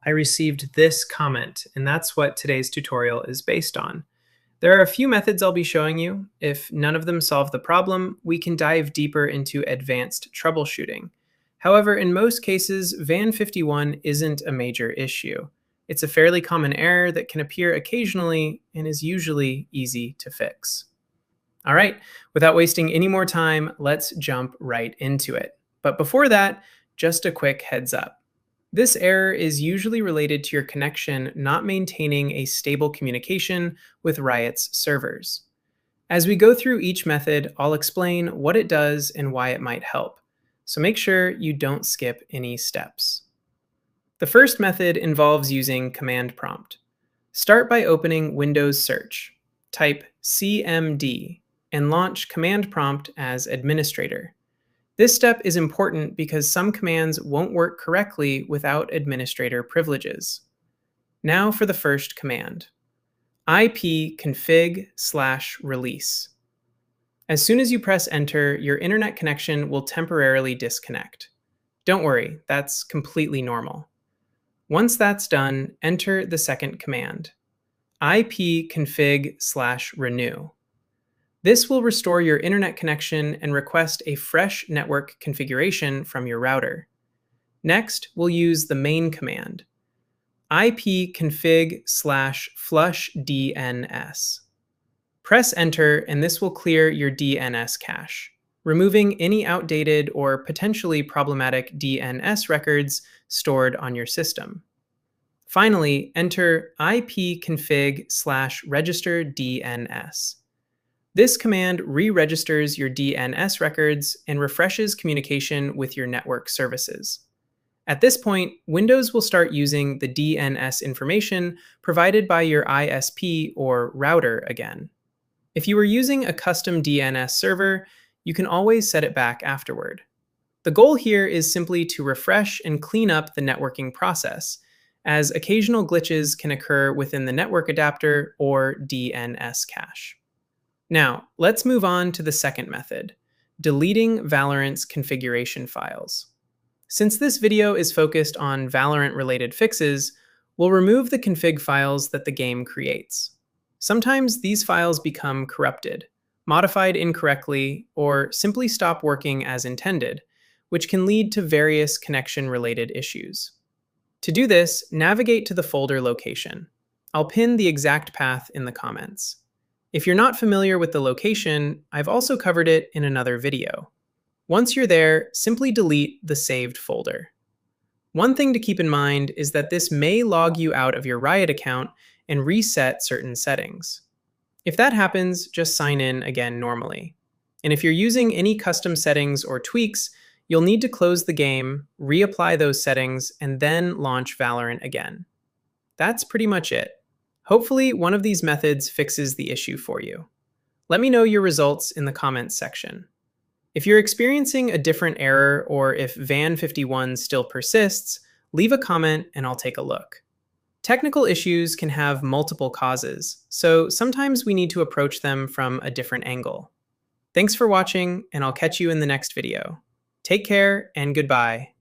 I received this comment, and that's what today's tutorial is based on. There are a few methods I'll be showing you. If none of them solve the problem, we can dive deeper into advanced troubleshooting. However, in most cases, VAN51 isn't a major issue. It's a fairly common error that can appear occasionally and is usually easy to fix. All right, without wasting any more time, let's jump right into it. But before that, just a quick heads up. This error is usually related to your connection not maintaining a stable communication with Riot's servers. As we go through each method, I'll explain what it does and why it might help. So make sure you don't skip any steps. The first method involves using command prompt. Start by opening Windows Search. Type cmd and launch command prompt as administrator. This step is important because some commands won't work correctly without administrator privileges. Now for the first command, ipconfig/release. As soon as you press enter, your internet connection will temporarily disconnect. Don't worry, that's completely normal. Once that's done, enter the second command, ipconfig/renew. This will restore your internet connection and request a fresh network configuration from your router. Next, we'll use the main command, ipconfig/flushdns. Press enter and this will clear your DNS cache, removing any outdated or potentially problematic DNS records stored on your system. Finally, enter ipconfig/registerdns. This command re-registers your DNS records and refreshes communication with your network services. At this point, Windows will start using the DNS information provided by your ISP or router again. If you were using a custom DNS server, you can always set it back afterward. The goal here is simply to refresh and clean up the networking process, as occasional glitches can occur within the network adapter or DNS cache. Now, let's move on to the second method, deleting Valorant's configuration files. Since this video is focused on Valorant-related fixes, we'll remove the config files that the game creates. Sometimes these files become corrupted, modified incorrectly, or simply stop working as intended, which can lead to various connection-related issues. To do this, navigate to the folder location. I'll pin the exact path in the comments. If you're not familiar with the location, I've also covered it in another video. Once you're there, simply delete the saved folder. One thing to keep in mind is that this may log you out of your Riot account and reset certain settings. If that happens, just sign in again normally. And if you're using any custom settings or tweaks, you'll need to close the game, reapply those settings, and then launch Valorant again. That's pretty much it. Hopefully, one of these methods fixes the issue for you. Let me know your results in the comments section. If you're experiencing a different error or if VAN51 still persists, leave a comment and I'll take a look. Technical issues can have multiple causes, so sometimes we need to approach them from a different angle. Thanks for watching, and I'll catch you in the next video. Take care and goodbye.